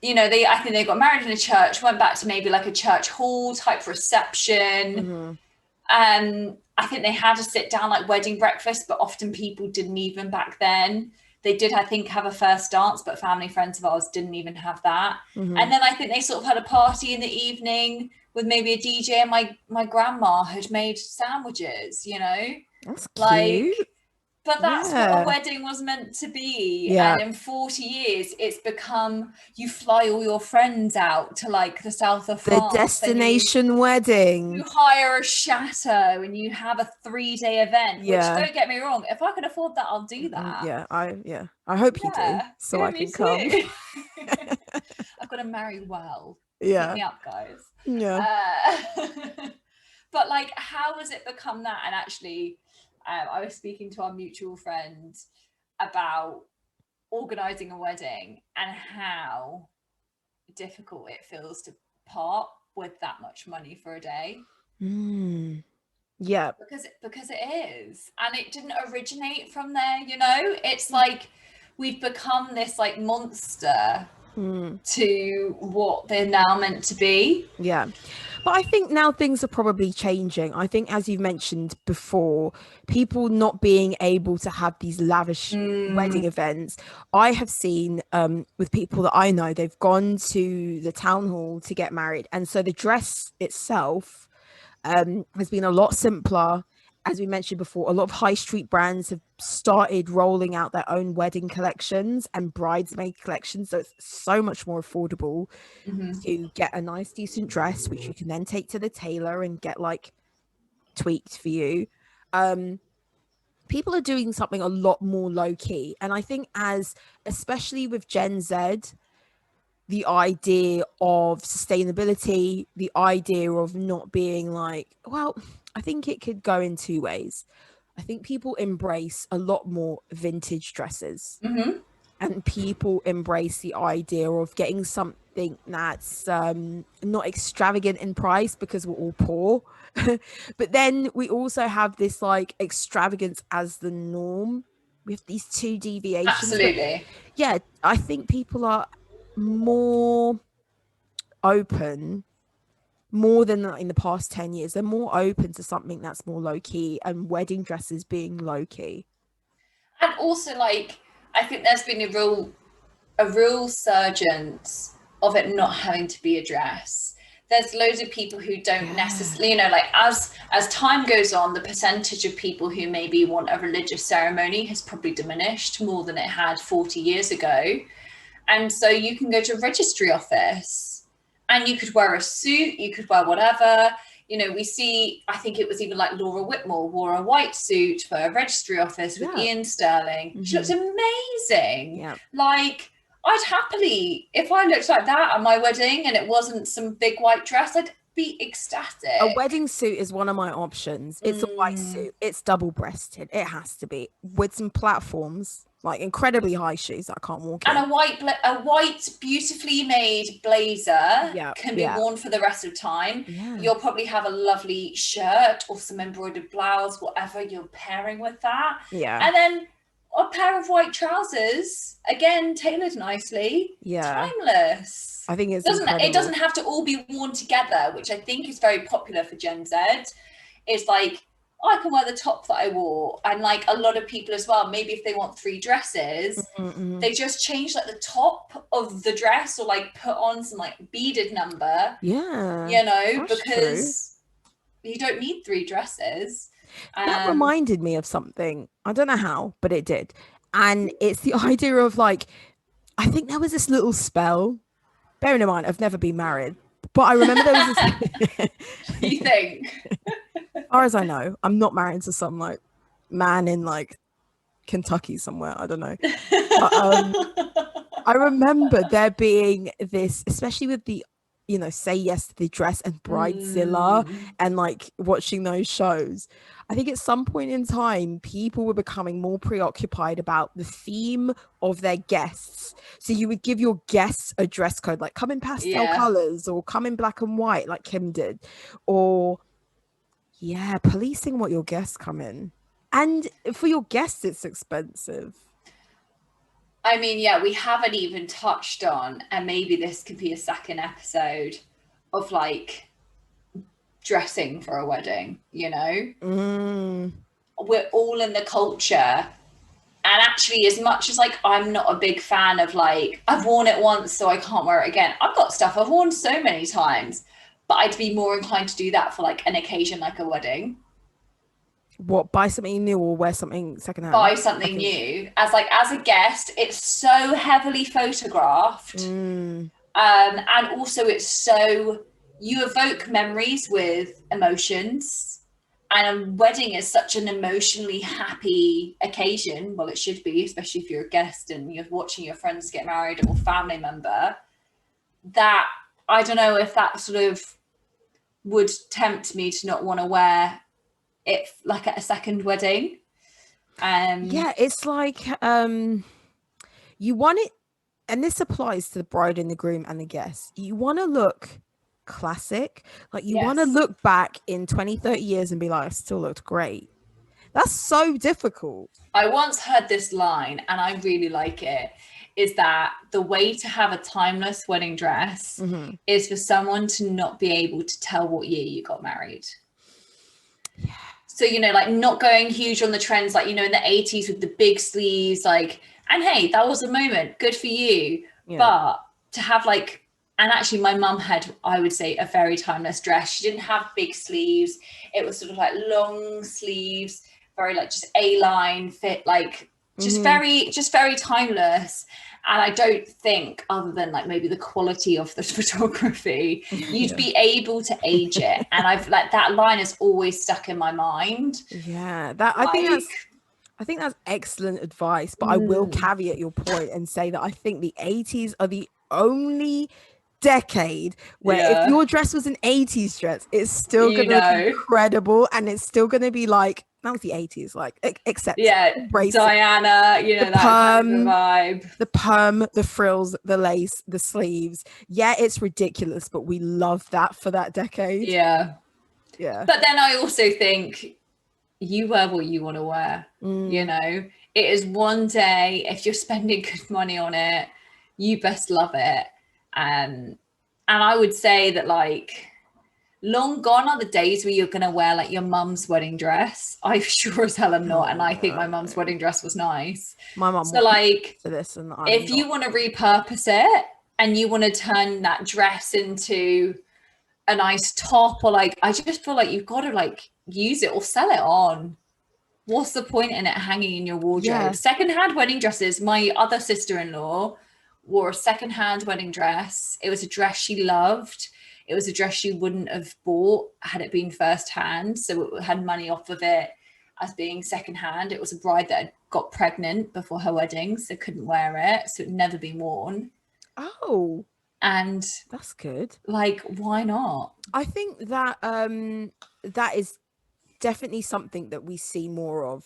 I think they got married in a church, went back to maybe like a church hall type reception. I think they had a sit down like wedding breakfast, but often people didn't even back then. They did, I think, have a first dance, but family friends of ours didn't even have that. And then I think they sort of had a party in the evening with maybe a DJ, and my grandma had made sandwiches, That's like, cute. But that's what a wedding was meant to be. And in 40 years, it's become, you fly all your friends out to like the south of France. The destination wedding. You hire a chateau and you have a 3-day event, which, don't get me wrong, if I can afford that, I'll do that. I hope you do, so I can come. I've got to marry well. Yeah. Hit me up, guys. Yeah. But like, how has it become that? And actually, I was speaking to our mutual friend about organising a wedding and how difficult it feels to part with that much money for a day. Yeah. Because it is. And it didn't originate from there, It's like we've become this like monster to what they're now meant to be. Yeah. But I think now things are probably changing. I think, as you've mentioned before, people not being able to have these lavish wedding events. I have seen with people that I know, they've gone to the town hall to get married. And so the dress itself has been a lot simpler. as we mentioned before, a lot of high street brands have started rolling out their own wedding collections and bridesmaid collections. So it's so much more affordable to get a nice, decent dress, which you can then take to the tailor and get like tweaked for you. People are doing something a lot more low key. And I think especially with Gen Z, the idea of sustainability, the idea of not being like, well, I think it could go in two ways. I think people embrace a lot more vintage dresses, and people embrace the idea of getting something that's not extravagant in price because we're all poor. But then we also have this like extravagance as the norm with these two deviations. Absolutely. But yeah, I think people are more open, more than in the past 10 years. They're more open to something that's more low-key, and wedding dresses being low-key. And also, like, I think there's been a real surgence of it not having to be a dress. There's loads of people who don't necessarily, you know, like as time goes on, the percentage of people who maybe want a religious ceremony has probably diminished more than it had 40 years ago. And so you can go to a registry office and you could wear a suit, you could wear whatever. You know, we see, I think it was even like Laura Whitmore wore a white suit for a registry office with Ian Sterling. She looks amazing. Yeah. Like, I'd happily, if I looked like that at my wedding and it wasn't some big white dress, I'd be ecstatic. A wedding suit is one of my options. It's a white suit. It's double-breasted. It has to be, with some platforms, like incredibly high shoes that I can't walk in. And a white beautifully made blazer can be worn for the rest of time. You'll probably have a lovely shirt or some embroidered blouse, whatever you're pairing with that. And then a pair of white trousers, again tailored nicely. Timeless. I think it doesn't have to all be worn together, which I think is very popular for Gen Z. It's like, I can wear the top that I wore, and like a lot of people as well, maybe if they want 3 dresses, they just change like the top of the dress, or like put on some like beaded number, you know, because you don't need 3 dresses. That reminded me of something. I don't know how, but it did. And it's the idea of like, I think there was this little spell. Bearing in mind, I've never been married, but I remember there was this. You think? As far as I know, I'm not married to some like man in like Kentucky somewhere. I don't know. But, I remember there being this, especially with the, you know, Say Yes to the Dress and Bridezilla and like watching those shows. I think at some point in time, people were becoming more preoccupied about the theme of their guests. So you would give your guests a dress code, like come in pastel colors or come in black and white, like Kim did, or policing what your guests come in. And for your guests, it's expensive. I mean, we haven't even touched on, and maybe this could be a second episode of like dressing for a wedding, you know? We're all in the culture. And actually, as much as like I'm not a big fan of like, I've worn it once so I can't wear it again. I've got stuff I've worn so many times, but I'd be more inclined to do that for like an occasion like a wedding. What, buy something new or wear something secondhand? Buy something new. As a guest, it's so heavily photographed. And also it's so, you evoke memories with emotions. And a wedding is such an emotionally happy occasion. Well, it should be, especially if you're a guest and you're watching your friends get married or family member. That, I don't know if that sort of would tempt me to not want to wear it like at a second wedding. It's like you want it, and this applies to the bride and the groom and the guests. You want to look classic, like you want to look back in 20-30 years and be like, I still looked great. That's so difficult. I once heard this line and I really like it, is that the way to have a timeless wedding dress is for someone to not be able to tell what year you got married. So, you know, like not going huge on the trends, like, you know, in the 80s with the big sleeves, like, and hey, that was a moment, good for you. But to have like And actually my mum had, I would say, a very timeless dress. She didn't have big sleeves. It was sort of like long sleeves, very like just A-line fit, like just very timeless. And I don't think, other than like maybe the quality of the photography, you'd be able to age it. And I've like, that line has always stuck in my mind. Yeah, that Like, I think that's excellent advice, but I will caveat your point and say that I think the 80s are the only decade where if your dress was an 80s dress, it's still gonna be incredible, and it's still gonna be like, that was the 80s, like, except Diana, you know, that kind of vibe. The perm, the frills, the lace, the sleeves. Yeah, it's ridiculous, but we love that for that decade. Yeah. But then I also think you wear what you want to wear. You know, it is one day. If you're spending good money on it, you best love it. And I would say that, like, long gone are the days where you're gonna wear like your mum's wedding dress. I sure as hell am not, and I think my mum's wedding dress was nice. My mum. So like, for this, and if you want to repurpose it and you want to turn that dress into a nice top, or like, I just feel like you've got to like use it or sell it on. What's the point in it hanging in your wardrobe? Secondhand wedding dresses. My other sister-in-law wore a secondhand wedding dress. It was a dress she loved. It was a dress she wouldn't have bought had it been firsthand. So it had money off of it as being secondhand. It was a bride that had got pregnant before her wedding, so couldn't wear it. So it had never been worn. Oh. And that's good. Like, why not? I think that that is definitely something that we see more of.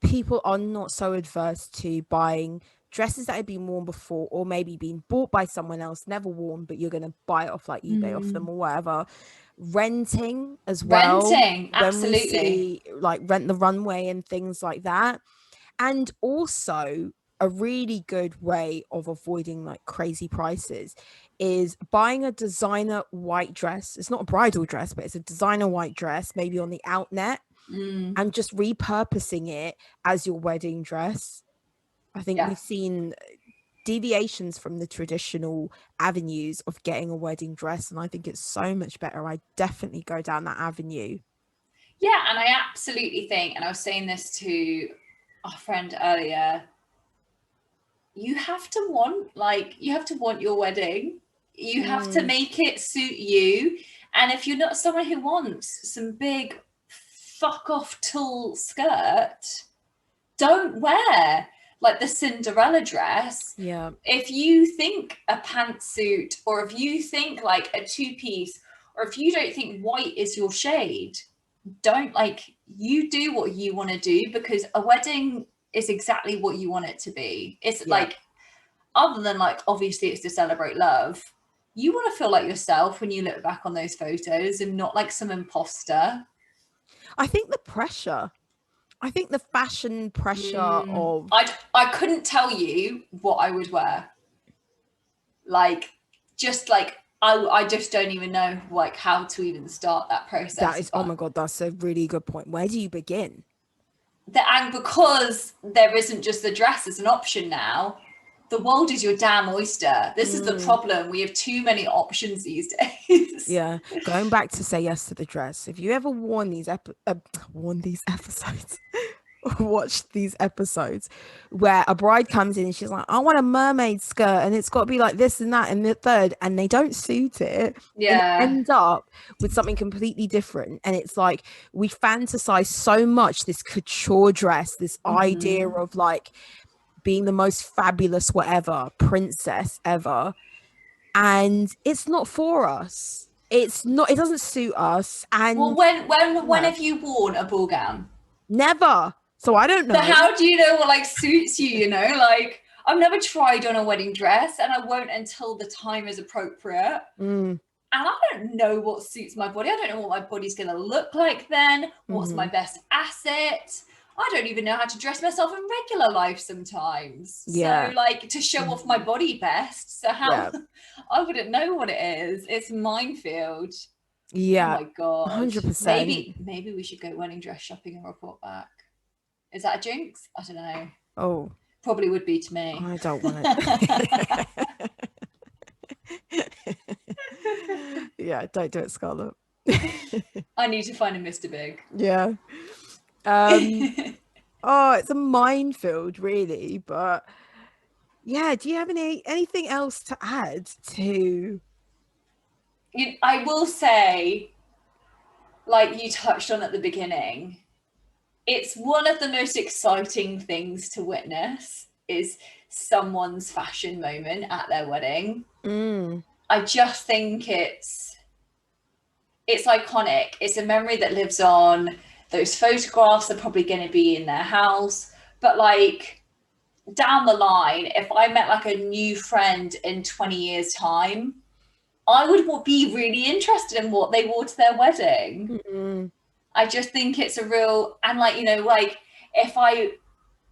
People are not so adverse to buying dresses that had been worn before, or maybe been bought by someone else, never worn, but you're going to buy it off like eBay off them or whatever. Renting as well. Absolutely. When we see like Rent the Runway and things like that. And also a really good way of avoiding like crazy prices is buying a designer white dress. It's not a bridal dress, but it's a designer white dress, maybe on the outnet, and just repurposing it as your wedding dress. I think we've seen deviations from the traditional avenues of getting a wedding dress, and I think it's so much better. I definitely go down that avenue. Yeah, and I absolutely think, and I was saying this to our friend earlier, you have to want your wedding. You have to make it suit you. And if you're not someone who wants some big fuck off tulle skirt, don't wear like the Cinderella dress. Yeah. If you think a pantsuit, or if you think like a two-piece, or if you don't think white is your shade, don't, like, you do what you want to do, because a wedding is exactly what you want it to be. It's like, other than like, obviously it's to celebrate love, you want to feel like yourself when you look back on those photos and not like some imposter. I think the fashion pressure of... I couldn't tell you what I would wear. Like, just like, I just don't even know like how to even start that process. That is, oh my God, that's a really good point. Where do you begin? And because there isn't just the dress as an option now, the world is your damn oyster. This is the problem. We have too many options these days. Yeah. Going back to say yes to the dress. If you ever worn these episodes, watched these episodes where a bride comes in and she's like, I want a mermaid skirt, and it's got to be like this and that and the third, and they don't suit it. Yeah. And end up with something completely different. And it's like, we fantasize so much this couture dress, this idea of like being the most fabulous whatever princess ever, and it's not for us. It doesn't suit us. And well, when have you worn a ball gown? Never. So I don't know. So how do you know what like suits you? You know, like, I've never tried on a wedding dress, and I won't until the time is appropriate. And I don't know what suits my body. I don't know what my body's going to look like then. What's my best asset? I don't even know how to dress myself in regular life sometimes. Yeah. So like, to show off my body best. So how I wouldn't know what it is. It's a minefield. Yeah. Oh my God. 100%. Maybe we should go wedding dress shopping and report back. Is that a jinx? I don't know. Oh. Probably would be to me. I don't want it. Yeah, don't do it, Scarlett. I need to find a Mr. Big. Yeah. It's a minefield, really. But yeah, do you have anything else to add to? I will say, like you touched on at the beginning, it's one of the most exciting things to witness is someone's fashion moment at their wedding. I just think it's iconic. It's a memory that lives on. Those photographs are probably going to be in their house, but like down the line, if I met like a new friend in 20 years time, I would be really interested in what they wore to their wedding. I just think it's a real, and like, you know, like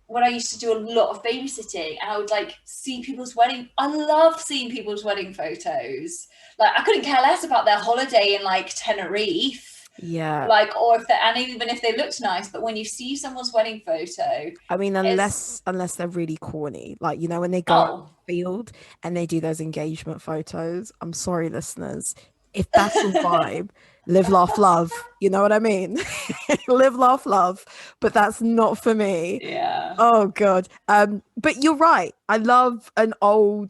when I used to do a lot of babysitting and I would like see people's wedding. I love seeing people's wedding photos. Like I couldn't care less about their holiday in like Tenerife. Yeah. Like, or if and even if they looked nice, but when you see someone's wedding photo, I mean, unless they're really corny, like, you know, when they go out in the field and they do those engagement photos. I'm sorry, listeners. If that's your vibe, live, laugh, love. You know what I mean? Live, laugh, love. But that's not for me. Yeah. Oh God. But you're right. I love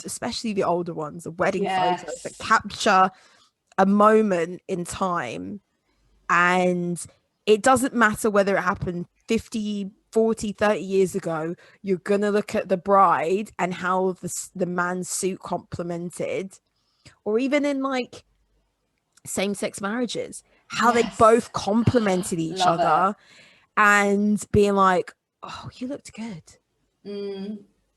especially the older ones, the wedding photos that capture a moment in time. And it doesn't matter whether it happened 50, 40, 30 years ago. You're going to look at the bride and how the man's suit complemented, or even in like same-sex marriages, how they both complemented each other and being like, oh, you looked good.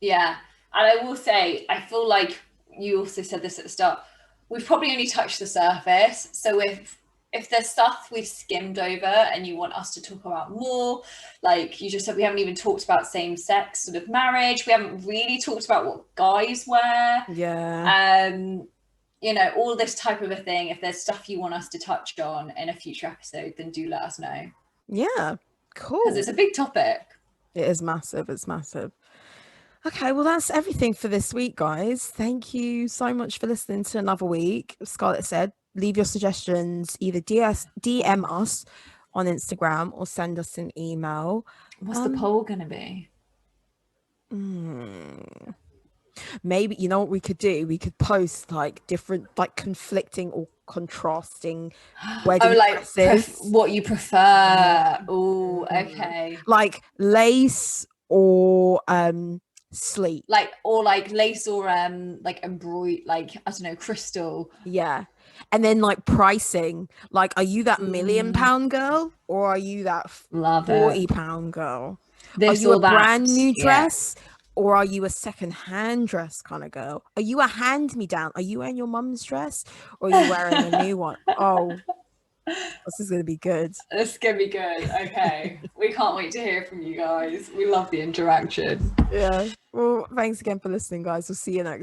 Yeah. And I will say, I feel like you also said this at the start, we've probably only touched the surface. So if there's stuff we've skimmed over and you want us to talk about more, like you just said, we haven't even talked about same-sex sort of marriage. We haven't really talked about what guys wear. Yeah. You know, all this type of a thing. If there's stuff you want us to touch on in a future episode, then do let us know. Yeah, cool. Because it's a big topic. It is massive. It's massive. Okay, well, that's everything for this week, guys. Thank you so much for listening to another week. Scarlett said, leave your suggestions, either DM us on Instagram or send us an email. What's the poll going to be? Maybe, you know what we could do? We could post like different, like conflicting or contrasting wedding dresses. What you prefer. Oh, okay. Like lace or sleek. Like lace or like embroidered, like, I don't know, crystal. Yeah. And then like pricing. Like, are you that £1 million girl or are you that £40 girl? Are you a brand new dress? Or are you a second-hand dress kind of girl? Are you a hand-me-down? Are you wearing your mum's dress? Or are you wearing a new one? Oh, this is going to be good. This is going to be good. Okay. We can't wait to hear from you guys. We love the interaction. Yeah. Well, thanks again for listening, guys. We'll see you next